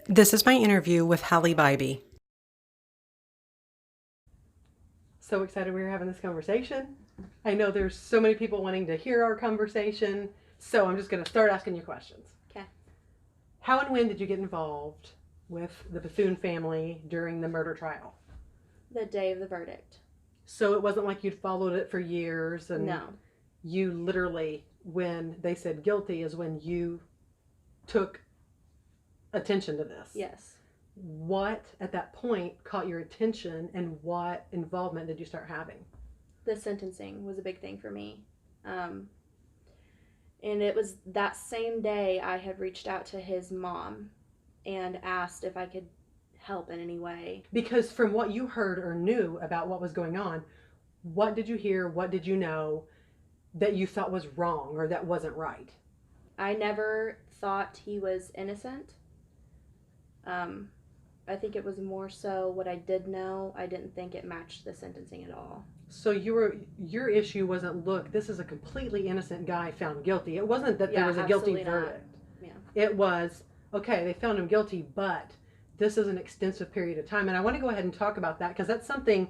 This is my interview with Halle Bybee. So excited we were having this conversation. I know there's so many people wanting to hear our conversation, so I'm just going to start asking you questions. Okay. How and when did you get involved with the Bethune family during the murder trial? The day of the verdict. So it wasn't like you'd followed it for years and No. you literally, when they said guilty, is when you took attention to this. Yes. What at that point caught your attention and what involvement did you start having? The sentencing was a big thing for me. And it was that same day I had reached out to his mom and asked if I could help in any way. Because from what you heard or knew about what was going on, what did you hear, what did you know that you thought was wrong or that wasn't right? I never thought he was innocent. I think it was more so what I did know. I didn't think it matched the sentencing at all. So your issue wasn't, look, this is a completely innocent guy found guilty. It wasn't that there was a guilty verdict. Yeah. It was, okay, they found him guilty, but this is an extensive period of time. And I want to go ahead and talk about that because that's something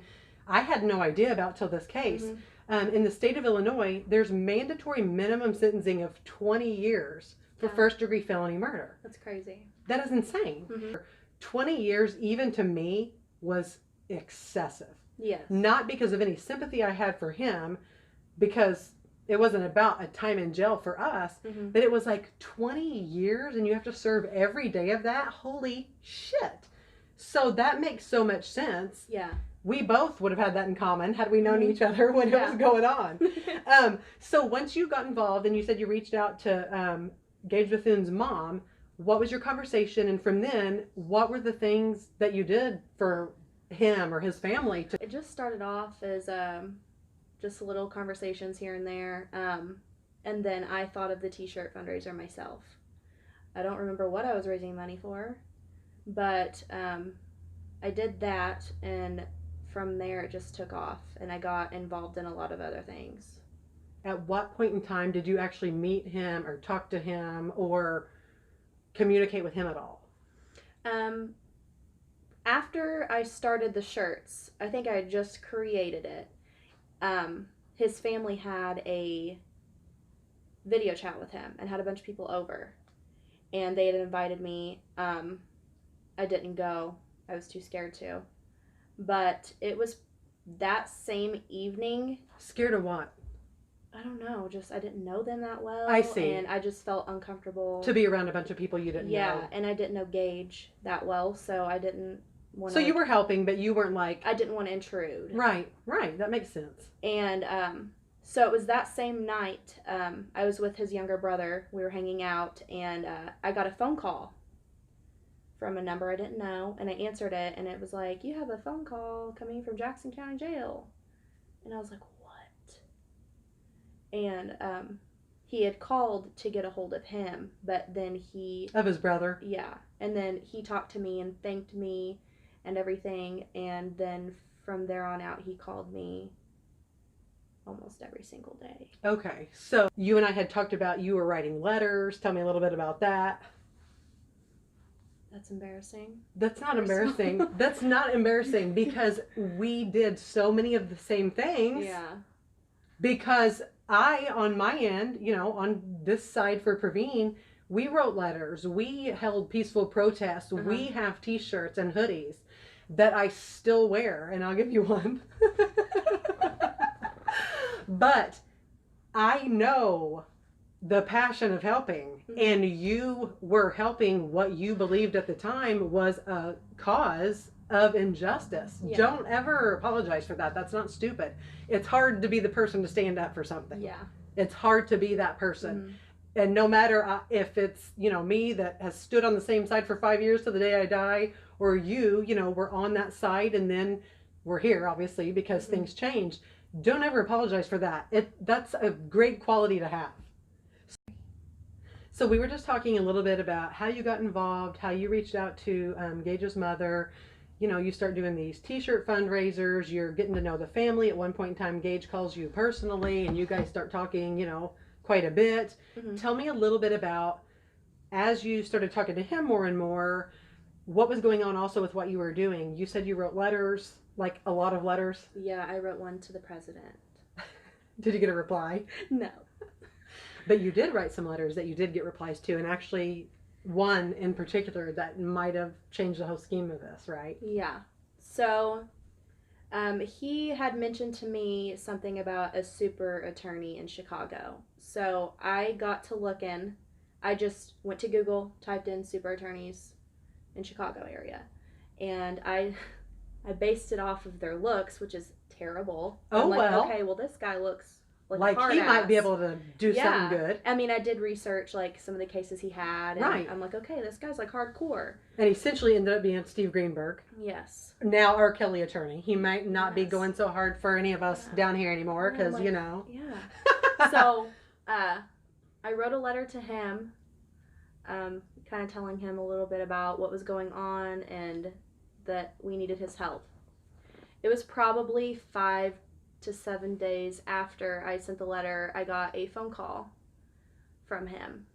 I had no idea about till this case. Mm-hmm. In the state of Illinois, there's mandatory minimum sentencing of 20 years for first degree felony murder. That's crazy. That is insane. Mm-hmm. 20 years, even to me, was excessive. Yes. Not because of any sympathy I had for him, because it wasn't about a time in jail for us, mm-hmm. but it was like 20 years and you have to serve every day of that. Holy shit. So that makes so much sense. Yeah. We both would have had that in common had we known mm-hmm. each other when it was going on. So once you got involved and you said you reached out to Gaege Bethune's mom, what was your conversation? And from then, what were the things that you did for him or his family? It just started off as just little conversations here and there. And then I thought of the t-shirt fundraiser myself. I don't remember what I was raising money for, but I did that, and from there it just took off, and I got involved in a lot of other things. At what point in time did you actually meet him or talk to him or communicate with him at all? After I started the shirts, I think I had just created it. His family had a video chat with him and had a bunch of people over, and they had invited me. I didn't go. I was too scared to. But it was that same evening. Scared of what? I don't know. Just I didn't know them that well. I see. And I just felt uncomfortable to be around a bunch of people you didn't know. Yeah, and I didn't know Gaege that well, so I didn't want to. So you were helping, but you weren't like. I didn't want to intrude. Right. That makes sense. And so it was that same night. I was with his younger brother. We were hanging out, and I got a phone call from a number I didn't know, and I answered it, and it was like, "You have a phone call coming from Jackson County Jail," and I was like, "What?" And he had called to get a hold of him, but then of his brother. Yeah, and then he talked to me and thanked me and everything, and then from there on out he called me almost every single day. Okay, so you and I had talked about you were writing letters. Tell me a little bit about that. That's embarrassing. That's not embarrassing. That's not embarrassing because we did so many of the same things. Yeah. Because I, on my end, on this side for Pravin, we wrote letters. We held peaceful protests. Uh-huh. We have t-shirts and hoodies that I still wear, and I'll give you one. But I know the passion of helping, mm-hmm. and you were helping what you believed at the time was a cause of injustice. Yeah. Don't ever apologize for that. That's not stupid. It's hard to be the person to stand up for something. Yeah. It's hard to be that person. Mm-hmm. And no matter if it's, me that has stood on the same side for 5 years to the day I die, or we're on that side and then we're here, obviously, because mm-hmm. things changed. Don't ever apologize for that. That's a great quality to have. So we were just talking a little bit about how you got involved, how you reached out to Gage's mother. You start doing these t-shirt fundraisers. You're getting to know the family. At one point in time, Gaege calls you personally, and you guys start talking, quite a bit. Mm-hmm. Tell me a little bit about, as you started talking to him more and more, what was going on also with what you were doing? You said you wrote letters, like a lot of letters. Yeah, I wrote one to the president. Did you get a reply? No. But you did write some letters that you did get replies to, and actually one in particular that might have changed the whole scheme of this, right? Yeah. So he had mentioned to me something about a super attorney in Chicago. So I got to looking. I just went to Google, typed in super attorneys in Chicago area, and I based it off of their looks, which is terrible. Oh, I'm like, well. okay, well, this guy looks Like hard he ass. might be able to do something good. I mean, I did research like some of the cases he had, and Right. I'm like, okay, this guy's like hardcore. And he essentially ended up being Steve Greenberg, Yes. now R. Kelly attorney. He might not be Yes. going so hard for any of us down here anymore Yeah, because, like- you know. Yeah. So, I wrote a letter to him, kind of telling him a little bit about what was going on and that we needed his help. It was probably 5 to 7 days after I sent the letter, I got a phone call from him.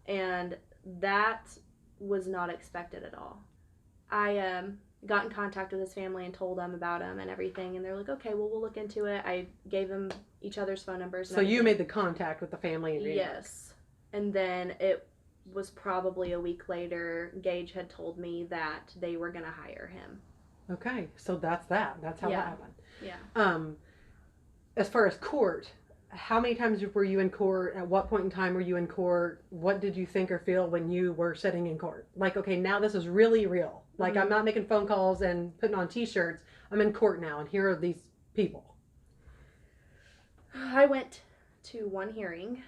And that was not expected at all. I got in contact with his family and told them about him and everything, and they're like, okay, well, we'll look into it. I gave them each other's phone numbers. And So you everything. made the contact with the family in Greenberg. Yes. And then it was probably a week later, Gaege had told me that they were going to hire him. Okay, so that's that. That's how Yeah. that happened. Yeah. As far as court, how many times were you in court? At what point in time were you in court? What did you think or feel when you were sitting in court? Like, okay, now this is really real. Like, I'm not making phone calls and putting on t-shirts. I'm in court now, and here are these people. I went to one hearing,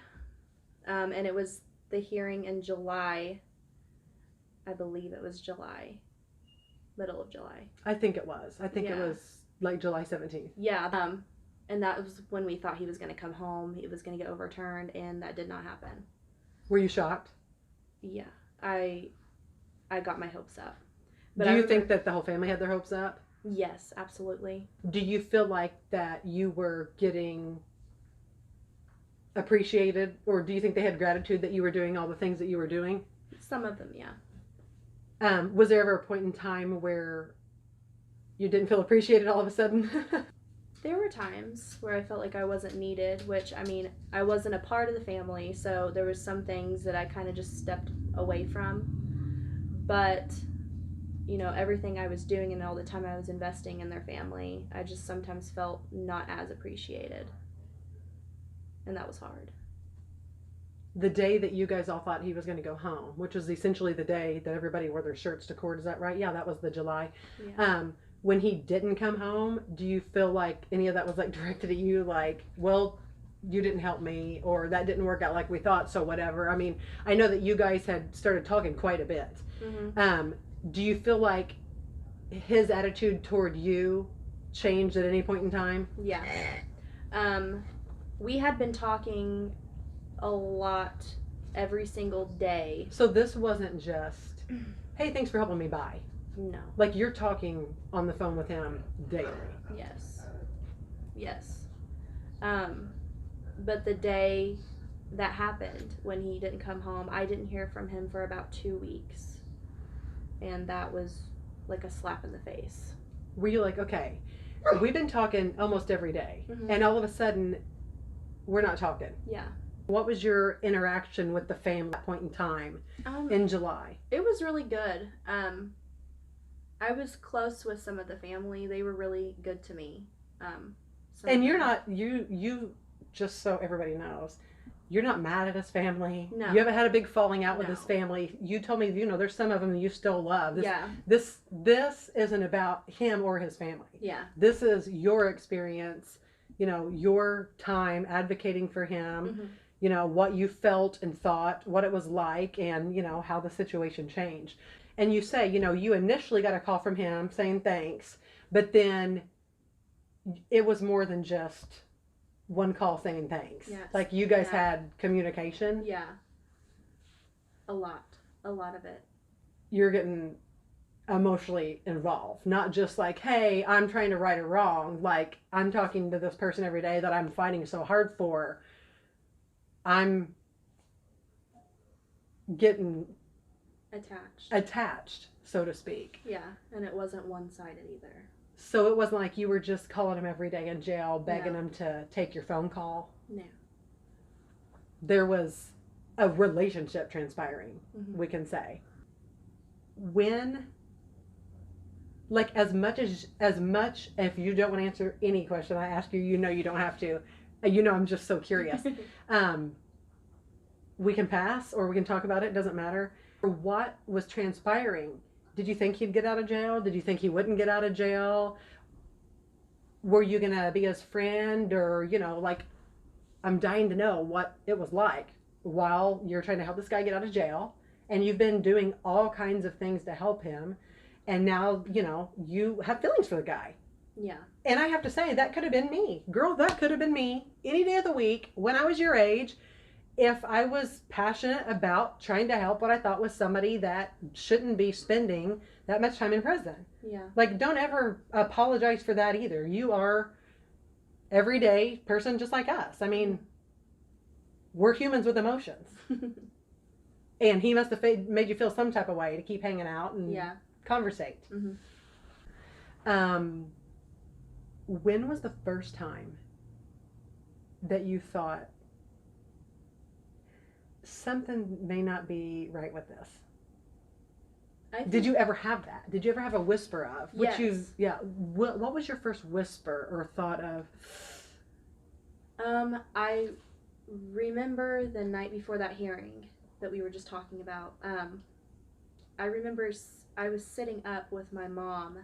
and it was the hearing in July. I believe it was July. Middle of July. I think it was. I think it Yeah. was like July 17th. Yeah. And that was when we thought he was going to come home. It was going to get overturned, and that did not happen. Were you shocked? Yeah. I got my hopes up. Do you think that the whole family had their hopes up? Yes, absolutely. Do you feel like that you were getting appreciated, or do you think they had gratitude that you were doing all the things that you were doing? Some of them, yeah. Was there ever a point in time where you didn't feel appreciated all of a sudden? There were times where I felt like I wasn't needed, which, I mean, I wasn't a part of the family, so there was some things that I kind of just stepped away from. But, you know, everything I was doing and all the time I was investing in their family, I just sometimes felt not as appreciated. And that was hard. The day that you guys all thought he was going to go home, which was essentially the day that everybody wore their shirts to court, is that right? Yeah, that was the July. Yeah. When he didn't come home, do you feel like any of that was like directed at you, like, well, you didn't help me, or that didn't work out like we thought, so whatever? I mean, I know that you guys had started talking quite a bit. Mm-hmm. Do you feel like his attitude toward you changed at any point in time? Yeah. We had been talking a lot every single day. So this wasn't just, hey, thanks for helping me by. No. Like, you're talking on the phone with him daily. Yes. Yes. But the day that happened, when he didn't come home, I didn't hear from him for about 2 weeks. And that was like a slap in the face. Were you like, okay, we've been talking almost every day, Mhm. and all of a sudden, we're not talking. Yeah. What was your interaction with the family at that point in time in July? It was really good. I was close with some of the family. They were really good to me. And you're not, you just so everybody knows, you're not mad at his family. No. You haven't had a big falling out with No. his family. You told me, you know, there's some of them you still love. Yeah. This isn't about him or his family. Yeah. This is your experience, you know, your time advocating for him, Mm-hmm. you know, what you felt and thought, what it was like, and, you know, how the situation changed. And you say, you know, you initially got a call from him saying thanks, but then it was more than just one call saying thanks. Yes. Like, you guys Yeah. had communication. Yeah. A lot of it. You're getting emotionally involved, not just like, hey, I'm trying to right a wrong. Like, I'm talking to this person every day that I'm fighting so hard for. I'm getting attached, so to speak. Yeah, and it wasn't one-sided either. So it wasn't like you were just calling him every day in jail, begging him to take your phone call. No. There was a relationship transpiring, we can say. When, like, as much, if you don't want to answer any question I ask you, you know you don't have to. You know I'm just so curious. We can pass or we can talk about it, doesn't matter. What was transpiring? Did you think he'd get out of jail? Did you think he wouldn't get out of jail? Were you going to be his friend? Or, you know, like, I'm dying to know what it was like while you're trying to help this guy get out of jail. And you've been doing all kinds of things to help him. And now, you know, you have feelings for the guy. Yeah. And I have to say, that could have been me. Girl, that could have been me any day of the week when I was your age. If I was passionate about trying to help what I thought was somebody that shouldn't be spending that much time in prison. Yeah. Like, don't ever apologize for that either. You are everyday person just like us. I mean, we're humans with emotions. And he must have made you feel some type of way to keep hanging out and conversate. When was the first time that you thought, something may not be right with this? Did you ever have that? Did you ever have a whisper of? What was your first whisper or thought of? I remember the night before that hearing that we were just talking about. I remember I was sitting up with my mom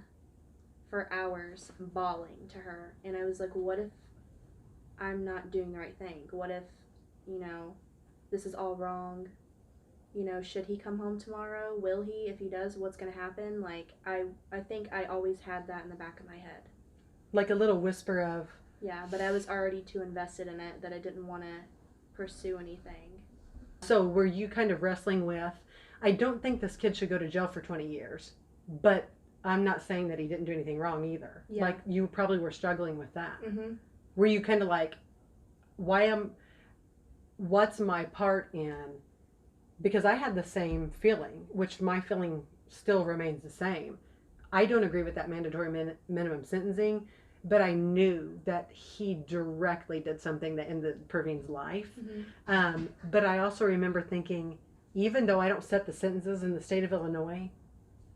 for hours bawling to her, and I was like, what if I'm not doing the right thing? What if, you know, this is all wrong? You know, should he come home tomorrow? Will he? If he does, what's going to happen? Like, I think I always had that in the back of my head. Like a little whisper of... Yeah, but I was already too invested in it that I didn't want to pursue anything. So were you kind of wrestling with, I don't think this kid should go to jail for 20 years, but I'm not saying that he didn't do anything wrong either. Yeah. Like, you probably were struggling with that. Were you kind of like, what's my part in? Because I had the same feeling, which my feeling still remains the same. I don't agree with that mandatory minimum sentencing, but I knew that he directly did something that ended Pravin's life. But I also remember thinking, even though I don't set the sentences in the state of Illinois,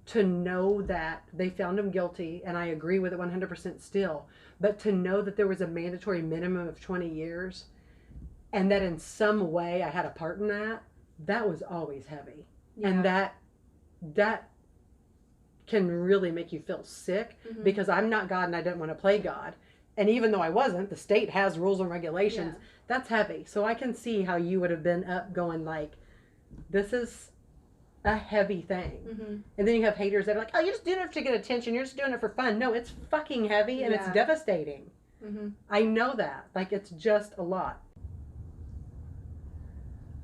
to know that they found him guilty, and I agree with it 100% still, but to know that there was a mandatory minimum of 20 years, and that in some way I had a part in that, that was always heavy. Yeah. And that can really make you feel sick, because I'm not God and I didn't want to play God. And even though I wasn't, the state has rules and regulations. Yeah. That's heavy. So I can see how you would have been up going like, this is a heavy thing. And then you have haters that are like, oh, you're just doing it to get attention. You're just doing it for fun. No, it's fucking heavy and it's devastating. I know that. Like, it's just a lot.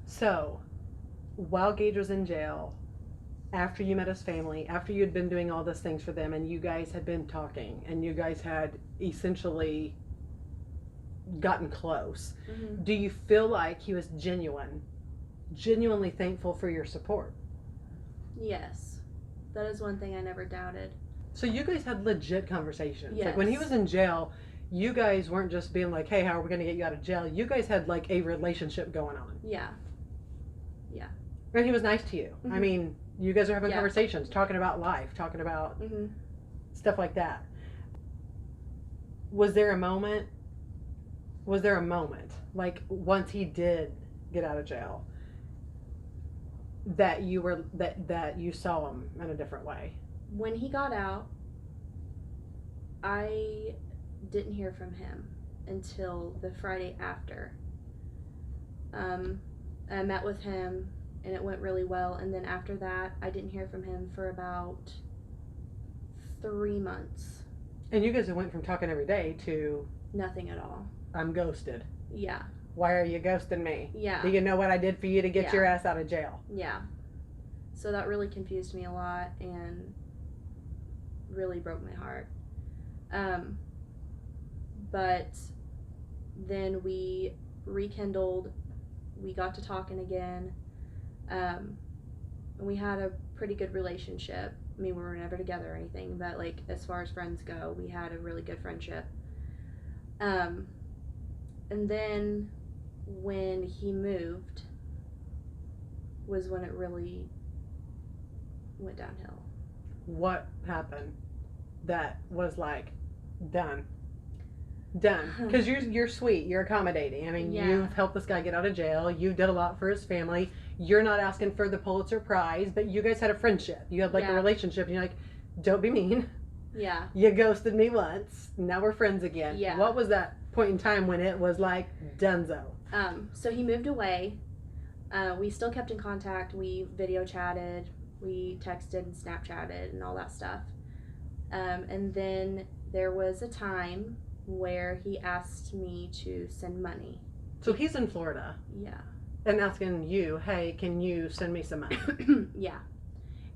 So, while Gaege was in jail, after you met his family, after you had been doing all those things for them, and you guys had been talking, and you guys had essentially gotten close, do you feel like he was genuinely thankful for your support? Yes. That is one thing I never doubted. So you guys had legit conversations. Yes. Like, when he was in jail, you guys weren't just being like, hey, how are we going to get you out of jail? You guys had like a relationship going on. Yeah. Yeah. And he was nice to you. I mean, you guys are having conversations, talking about life, talking about stuff like that. Was there a moment, like, once he did get out of jail, that you were, that you saw him in a different way? When he got out, I didn't hear from him until the Friday after. I met with him and it went really well, and then after that I didn't hear from him for about 3 months. And you guys went from talking every day to nothing at all. I'm ghosted. Yeah. Why are you ghosting me? Yeah. Do you know what I did for you to get your ass out of jail? Yeah. So that really confused me a lot and really broke my heart. But then we rekindled, we got to talking again. we had a pretty good relationship. I mean, we were never together or anything, but like as far as friends go, we had a really good friendship. And then when he moved was when it really went downhill. What happened that was like done? Because you're sweet, you're accommodating. I mean, you've helped this guy get out of jail. You did a lot for his family. You're not asking for the Pulitzer Prize, but you guys had a friendship. You had like a relationship, and you're like, don't be mean. Yeah. You ghosted me once. Now we're friends again. Yeah. What was that point in time when it was like donezo? So he moved away. We still kept in contact. We video chatted, we texted and Snapchatted and all that stuff. And then there was a time where he asked me to send money. So he's in Florida. Yeah. And asking you, hey, can you send me some money? Yeah.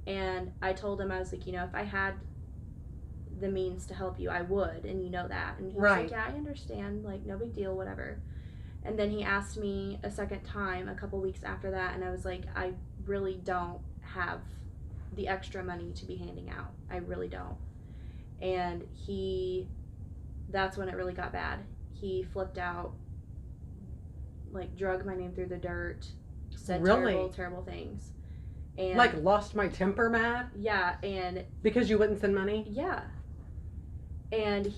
And I told him, I was like, if I had the means to help you, I would, and you know that. And he was like, yeah, I understand, like, no big deal, whatever. And then he asked me a second time a couple weeks after that, and I was like, I really don't have the extra money to be handing out. I really don't. And that's when it really got bad. He flipped out, like, drug my name through the dirt, said terrible things. And like, lost my temper mad? Yeah, and because you wouldn't send money? Yeah. And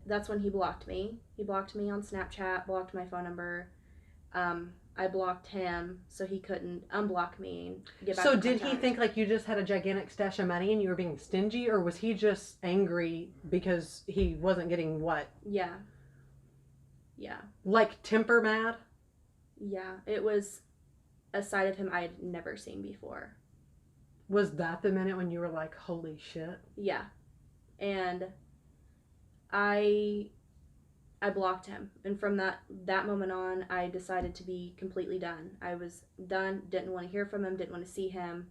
that's when he blocked me. He blocked me on Snapchat, blocked my phone number. I blocked him so he couldn't unblock me and get back in did contact. he think like you just had a gigantic stash of money and you were being stingy, or was he just angry because he wasn't getting what? Yeah. Yeah. Like temper mad? Yeah. It was a side of him I had never seen before. Was that the minute when you were like, holy shit? Yeah. And I blocked him, and from that moment on, I decided to be completely done. I was done. Didn't want to hear from him. Didn't want to see him.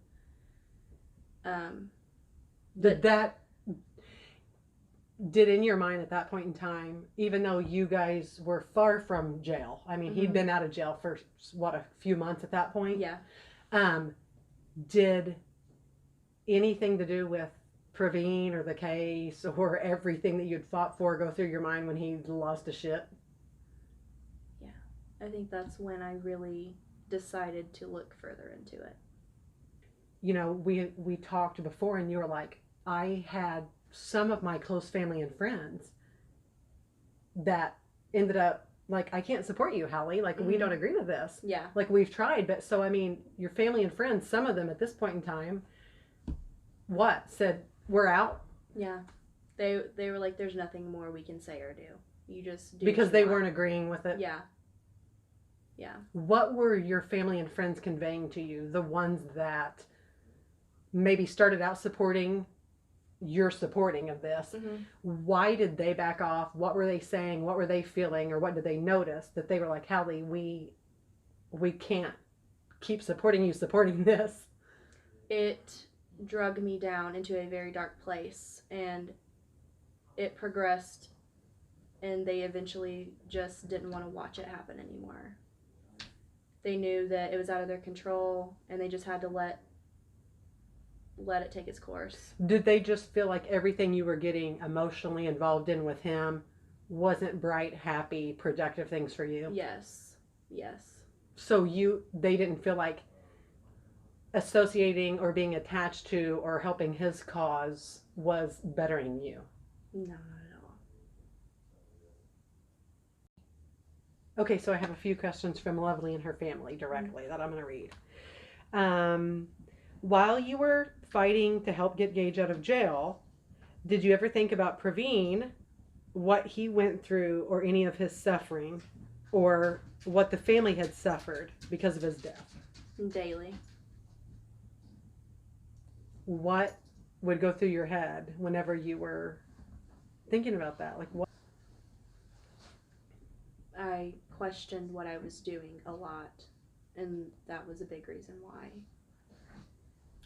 Did in your mind at that point in time, even though you guys were far from jail, I mean, he'd been out of jail for a few months at that point. Yeah. Did anything to do with Pravin or the case or everything that you'd fought for go through your mind when he lost his shit? Yeah. I think that's when I really decided to look further into it. We talked before and you were like, I had some of my close family and friends that ended up like, I can't support you, Halle. Like, we don't agree with this. Yeah. Like, we've tried. But so, I mean, your family and friends, some of them at this point in time, said, we're out? Yeah. They were like, there's nothing more we can say or do. You just do. Because they weren't agreeing with it? Yeah. Yeah. What were your family and friends conveying to you? The ones that maybe started out supporting your supporting of this. Why did they back off? What were they saying? What were they feeling? Or what did they notice that they were like, Halle, we can't keep supporting you supporting this? It drug me down into a very dark place, and it progressed, and they eventually just didn't want to watch it happen anymore. They knew that it was out of their control, and they just had to let it take its course. Did they just feel like everything you were getting emotionally involved in with him wasn't bright, happy, productive things for you? Yes. So they didn't feel like associating or being attached to or helping his cause was bettering you? No, not at all. Okay, so I have a few questions from Lovely and her family directly that I'm going to read. While you were fighting to help get Gaege out of jail, did you ever think about Pravin, what he went through, or any of his suffering, or what the family had suffered because of his death? Daily. What would go through your head whenever you were thinking about that? Like, what? I questioned what I was doing a lot, and that was a big reason why.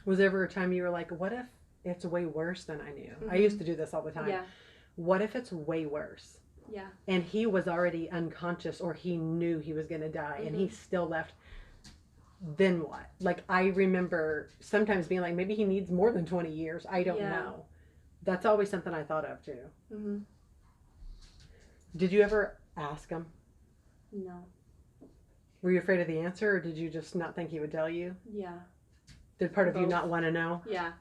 Was there ever a time you were like, what if it's way worse than I knew? I used to do this all the time. Yeah. What if it's way worse? Yeah. And he was already unconscious, or he knew he was going to die, and he still left. then what? Like, I remember sometimes being like, maybe he needs more than 20 years. I don't know. That's always something I thought of, too. Mm-hmm. Did you ever ask him? No. Were you afraid of the answer, or did you just not think he would tell you? Yeah. Did part of you not want to know? Yeah.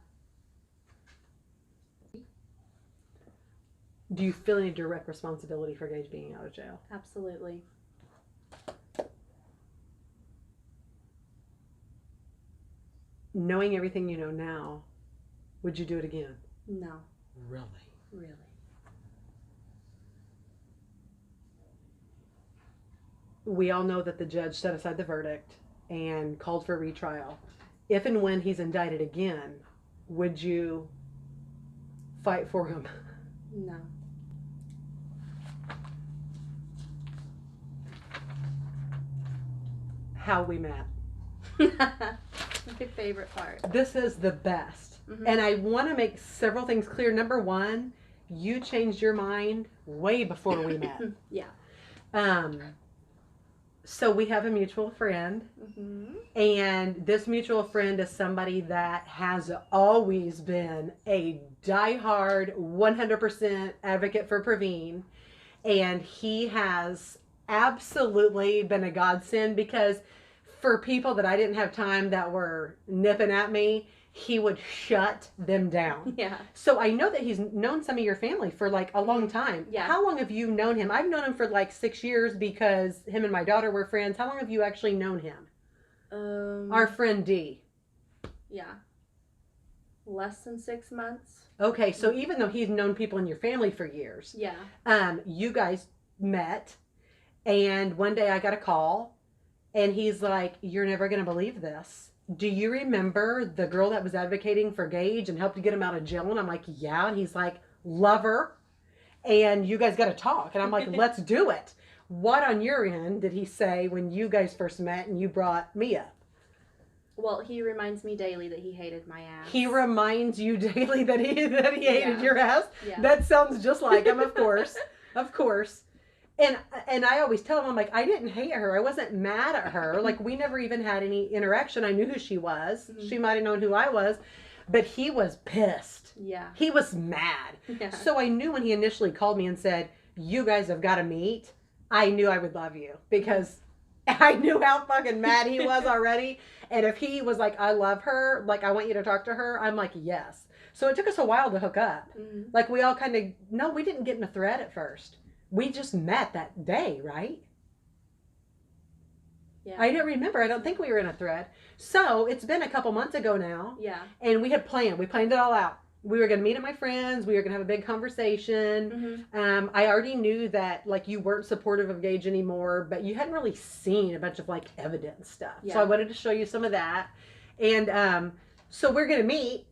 Do you feel any direct responsibility for Gaege being out of jail? Absolutely. Knowing everything you know now, would you do it again? No. Really? Really. We all know that the judge set aside the verdict and called for a retrial. If and when he's indicted again, would you fight for him? No. How we met. My favorite part. This is the best. Mm-hmm. And I want to make several things clear. Number one, you changed your mind way before we met. Yeah. So we have a mutual friend, Mm-hmm. and this mutual friend is somebody that has always been a diehard 100% advocate for Pravin, and he has absolutely been a godsend, because for people that I didn't have time that were nipping at me, he would shut them down. Yeah. So I know that he's known some of your family for like a long time. Yeah. How long have you known him? I've known him for like 6 years because him and my daughter were friends. How long have you actually known him? Our friend D. Yeah. Less than 6 months. Okay, so even though he's known people in your family for years, Yeah. you guys met, and one day I got a call, and he's like, "You're never going to believe this. Do you remember the girl that was advocating for Gaege and helped to get him out of jail?" And I'm like, "Yeah." And he's like, "Love her. And you guys got to talk." And I'm like, "Let's do it." What on your end did he say when you guys first met and you brought me up? Well, he reminds me daily that he hated my ass. He reminds you daily that he hated your ass? Yeah. That sounds just like him, of course. Of course. And I always tell him, I'm like, I didn't hate her. I wasn't mad at her. Like, we never even had any interaction. I knew who she was. Mm-hmm. She might have known who I was. But he was pissed. Yeah. He was mad. Yeah. So I knew when he initially called me and said, "You guys have got to meet," I knew I would love you, because I knew how fucking mad he was already. And if he was like, "I love her, like, I want you to talk to her," I'm like, yes. So it took us a while to hook up. Mm-hmm. Like, we all kind of, no, we didn't get in a thread at first. We just met that day, right? Yeah. I don't remember. I don't think we were in a thread. So it's been a couple months ago now. Yeah. And we planned it all out. We were going to meet at my friends. We were going to have a big conversation. Mm-hmm. I already knew that, like, you weren't supportive of Gaege anymore, but you hadn't really seen a bunch of, like, evidence stuff. Yeah. So I wanted to show you some of that. And so we're going to meet,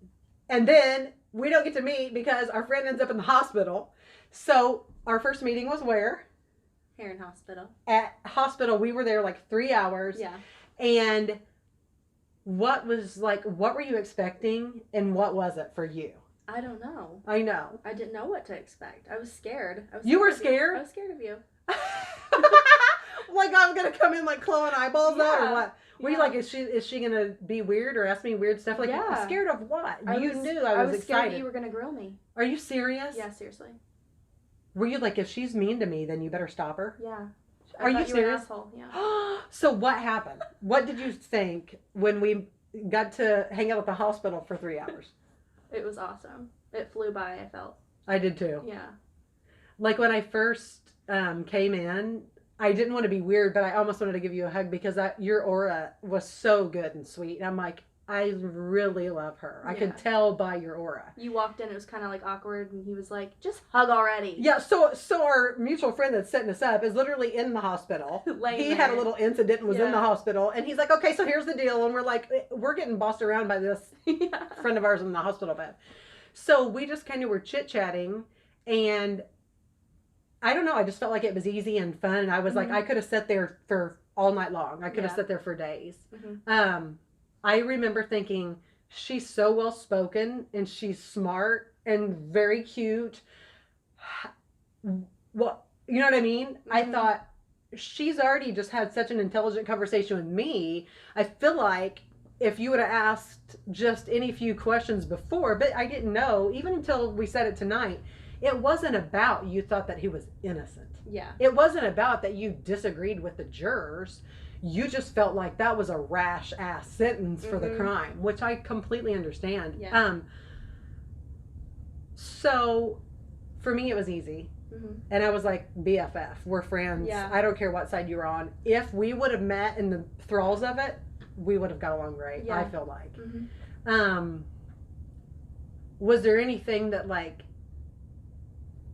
and then we don't get to meet because our friend ends up in the hospital. So our first meeting was where? Heron Hospital. At hospital. We were there like 3 hours. Yeah. And what were you expecting, and what was it for you? I don't know. I know. I didn't know what to expect. I was scared. You were scared? I was scared of you. Like, I was gonna come in like clawing eyeballs out, or what? Were you Yeah. like, is she gonna be weird or ask me weird stuff? Like, Yeah. scared of what? You knew I I was scared excited. that you were gonna grill me. Are you serious? Yeah, seriously. Were you like, if she's mean to me, then you better stop her? Yeah. Are you were an serious? asshole. Yeah. So what happened? What did you think when we got to hang out at the hospital for 3 hours? It was awesome. It flew by, I felt. I did too. Yeah. Like, when I first came in, I didn't want to be weird, but I almost wanted to give you a hug because your aura was so good and sweet. And I'm like, I really love her. I could tell by your aura. You walked in, it was kind of like awkward, and he was like, "Just hug already." Yeah, so our mutual friend that's setting us up is literally in the hospital. He had a little incident and was in the hospital, and he's like, "Okay, so here's the deal." And we're like, we're getting bossed around by this friend of ours in the hospital bed. So we just kind of were chit-chatting, and I don't know, I just felt like it was easy and fun, and I was like, I could have sat there for all night long. I could have sat there for days. I remember thinking, she's so well spoken, and she's smart and very cute. Well, you know what I mean? I thought she's already just had such an intelligent conversation with me. I feel like if you would have asked just any few questions before, but I didn't know, even until we said it tonight, it wasn't about you thought that he was innocent. Yeah. It wasn't about that you disagreed with the jurors. You just felt like that was a rash ass sentence for the crime, which I completely understand. Yeah. So for me, it was easy. And I was like, BFF, we're friends. Yeah. I don't care what side you're on. If we would have met in the thralls of it, we would have got along great. Yeah. I feel like. Was there anything that like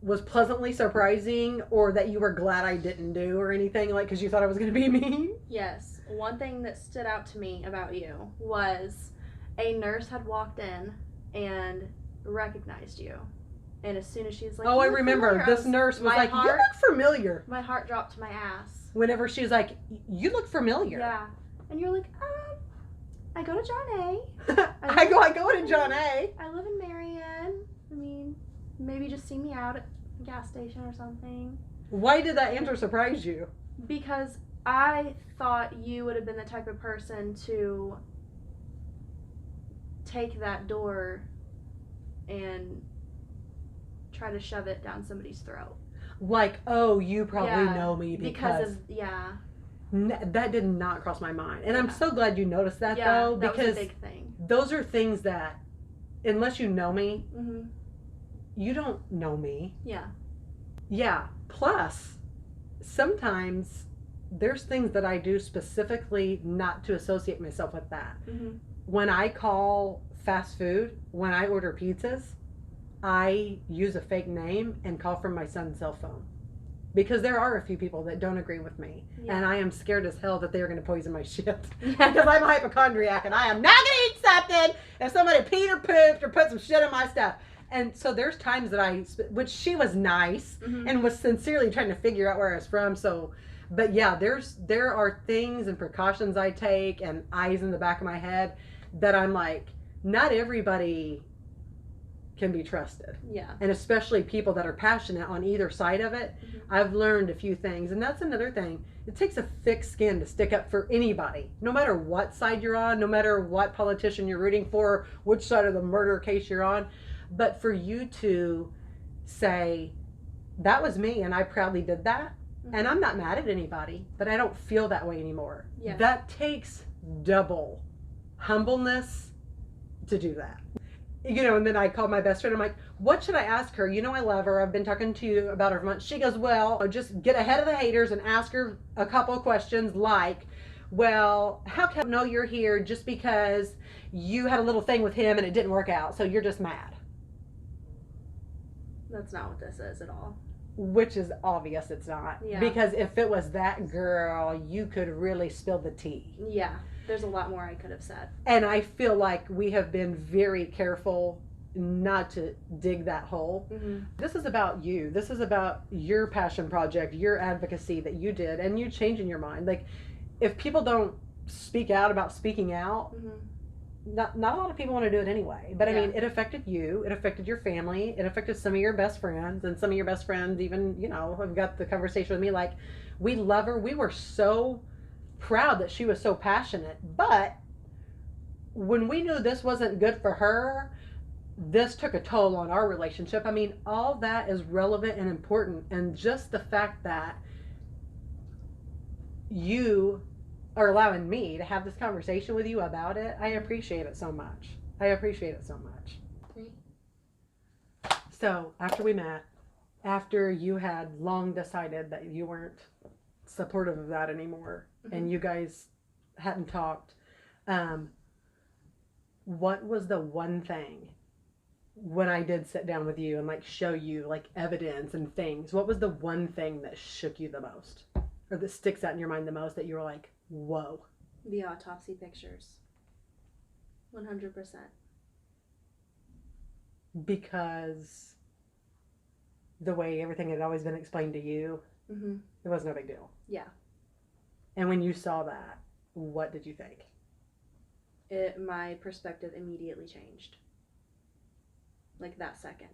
was pleasantly surprising, or that you were glad I didn't do, or anything, like, because you thought I was going to be mean? Yes. One thing that stood out to me about you was a nurse had walked in and recognized you. And as soon as she's like, oh, I remember. This nurse was like, you look familiar. My heart dropped to my ass. Whenever she was like, you look familiar. Yeah. And you're like, I go to John A. I go to John A. I live in Marion. I mean, maybe just see me out at a gas station or something. Why did that answer surprise you? Because I thought you would have been the type of person to take that door and try to shove it down somebody's throat. Like, oh, you probably know me because of, yeah. That did not cross my mind. And I'm so glad you noticed that, though, that because was a big thing. Those are things that, unless you know me, you don't know me. Yeah. Yeah. Plus, sometimes there's things that I do specifically not to associate myself with that. When I call fast food, when I order pizzas, I use a fake name and call from my son's cell phone. Because there are a few people that don't agree with me. Yeah. And I am scared as hell that they are going to poison my shit. Because I'm a hypochondriac and I am not going to eat something if somebody peed or pooped or put some shit in my stuff. And so there's times that which she was nice and was sincerely trying to figure out where I was from. So, but yeah, there are things and precautions I take and eyes in the back of my head that I'm like, not everybody can be trusted. Yeah. And especially people that are passionate on either side of it. I've learned a few things, and that's another thing. It takes a thick skin to stick up for anybody, no matter what side you're on, no matter what politician you're rooting for, which side of the murder case you're on. But for you to say, that was me and I proudly did that, and I'm not mad at anybody, but I don't feel that way anymore. Yeah. That takes double humbleness to do that. You know, and then I called my best friend. I'm like, what should I ask her? You know, I love her. I've been talking to you about her for months. She goes, well, just get ahead of the haters and ask her a couple of questions like, well, how come I know you're here just because you had a little thing with him and it didn't work out, so you're just mad? That's not what this is at all. Which is obvious it's not. Yeah. Because if it was that girl, you could really spill the tea. Yeah. There's a lot more I could have said. And I feel like we have been very careful not to dig that hole. This is about you. This is about your passion project, your advocacy that you did, and you changing your mind. Like, if people don't speak out about speaking out, not a lot of people want to do it anyway. But I mean, it affected you. It affected your family. It affected some of your best friends. And some of your best friends even, you know, have got the conversation with me like, we love her. We were so proud that she was so passionate, but when we knew this wasn't good for her, this took a toll on our relationship. I mean, all that is relevant and important, and just the fact that you are allowing me to have this conversation with you about it, I appreciate it so much. So after we met, after you had long decided that you weren't supportive of that anymore, and you guys hadn't talked, what was the one thing when I did sit down with you and like show you like evidence and things, what was the one thing that shook you the most, or that sticks out in your mind the most, that you were like, whoa? The autopsy pictures. 100%. Because the way everything had always been explained to you, it was no big deal. Yeah. And when you saw that, what did you think? My perspective immediately changed. Like that second.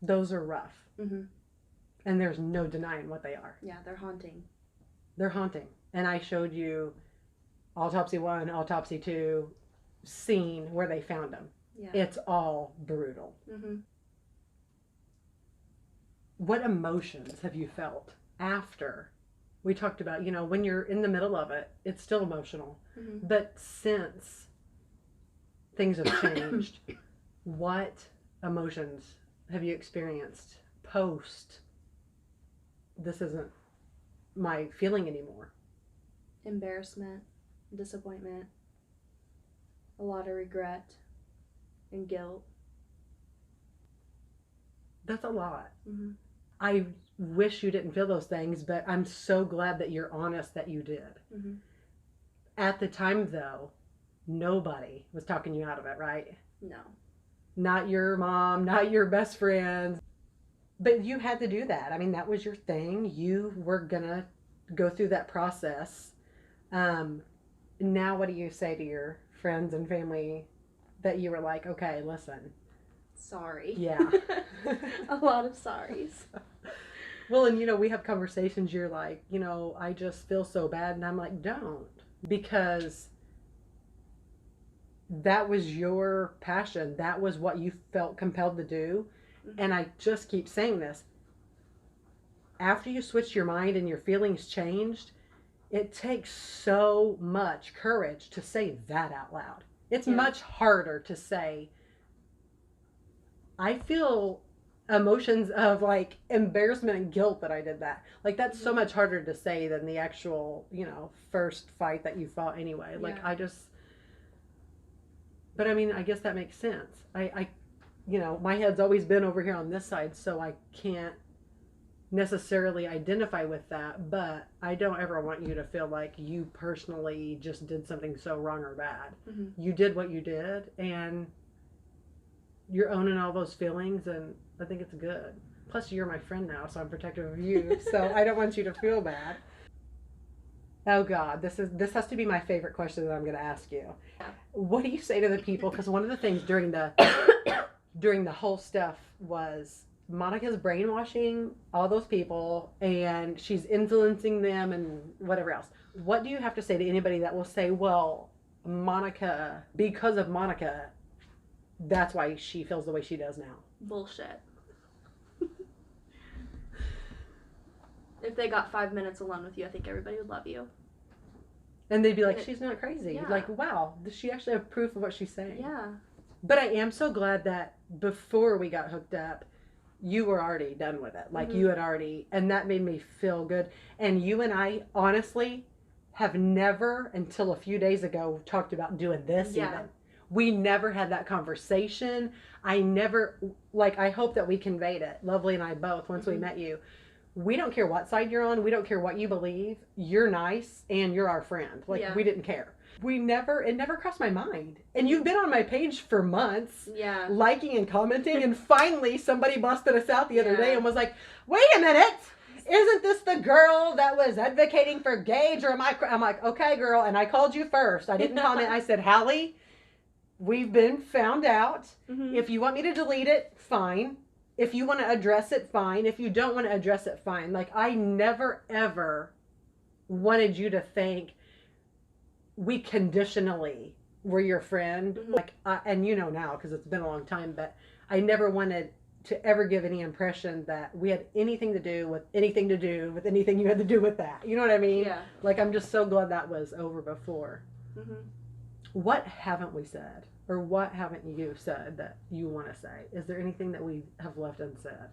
Those are rough. And there's no denying what they are. Yeah, they're haunting. They're haunting. And I showed you autopsy 1, autopsy 2, scene where they found them. Yeah. It's all brutal. Mm-hmm. What emotions have you felt after? We talked about, when you're in the middle of it, it's still emotional. Mm-hmm. But since things have changed, what emotions have you experienced post, this isn't my feeling anymore? Embarrassment, disappointment, a lot of regret, and guilt. That's a lot. Mm-hmm. I wish you didn't feel those things, but I'm so glad that you're honest that you did. Mm-hmm. At the time, though, nobody was talking you out of it, right? No. Not your mom, not your best friends. But you had to do that. I mean, that was your thing. You were going to go through that process. Now, what do you say to your friends and family that you were like, okay, listen. Sorry. Yeah. A lot of sorries. Well, and we have conversations, you're like, I just feel so bad. And I'm like, don't. Because that was your passion. That was what you felt compelled to do. Mm-hmm. And I just keep saying this. After you switched your mind and your feelings changed, it takes so much courage to say that out loud. It's much harder to say, I feel emotions of like embarrassment and guilt that I did that. Like that's so much harder to say than the actual, first fight that you fought anyway. Like but I mean, I guess that makes sense. I my head's always been over here on this side, so I can't necessarily identify with that, but I don't ever want you to feel like you personally just did something so wrong or bad. Mm-hmm. You did what you did, and you're owning all those feelings, and I think it's good. Plus, you're my friend now, so I'm protective of you, so I don't want you to feel bad. Oh God, this has to be my favorite question that I'm going to ask you. What do you say to the people? Because one of the things during the whole stuff was Monica's brainwashing all those people, and she's influencing them and whatever else. What do you have to say to anybody that will say, well, Monica, because of Monica, that's why she feels the way she does now? Bullshit. If they got 5 minutes alone with you, I think everybody would love you. And they'd be like, she's not crazy. Yeah. Like, wow, does she actually have proof of what she's saying? Yeah. But I am so glad that before we got hooked up, you were already done with it. Like, you had already, and that made me feel good. And you and I, honestly, have never, until a few days ago, talked about doing this even. We never had that conversation. I hope that we conveyed it, Lovely and I both, once we met you. We don't care what side you're on. We don't care what you believe. You're nice and you're our friend. We didn't care. It never crossed my mind. And you've been on my page for months, liking and commenting. And finally somebody busted us out the other day and was like, wait a minute. Isn't this the girl that was advocating for Gaege? Or I'm like, okay, girl. And I called you first. I didn't comment. I said, Halle, we've been found out. Mm-hmm. If you want me to delete it, fine. If you want to address it, fine. If you don't want to address it, fine. Like, I never, ever wanted you to think we conditionally were your friend. Mm-hmm. Like, and now, because it's been a long time, but I never wanted to ever give any impression that we had anything to do with anything you had to do with that. You know what I mean? Yeah. Like, I'm just so glad that was over before. Mm-hmm. What haven't we said? Or what haven't you said that you want to say? Is there anything that we have left unsaid?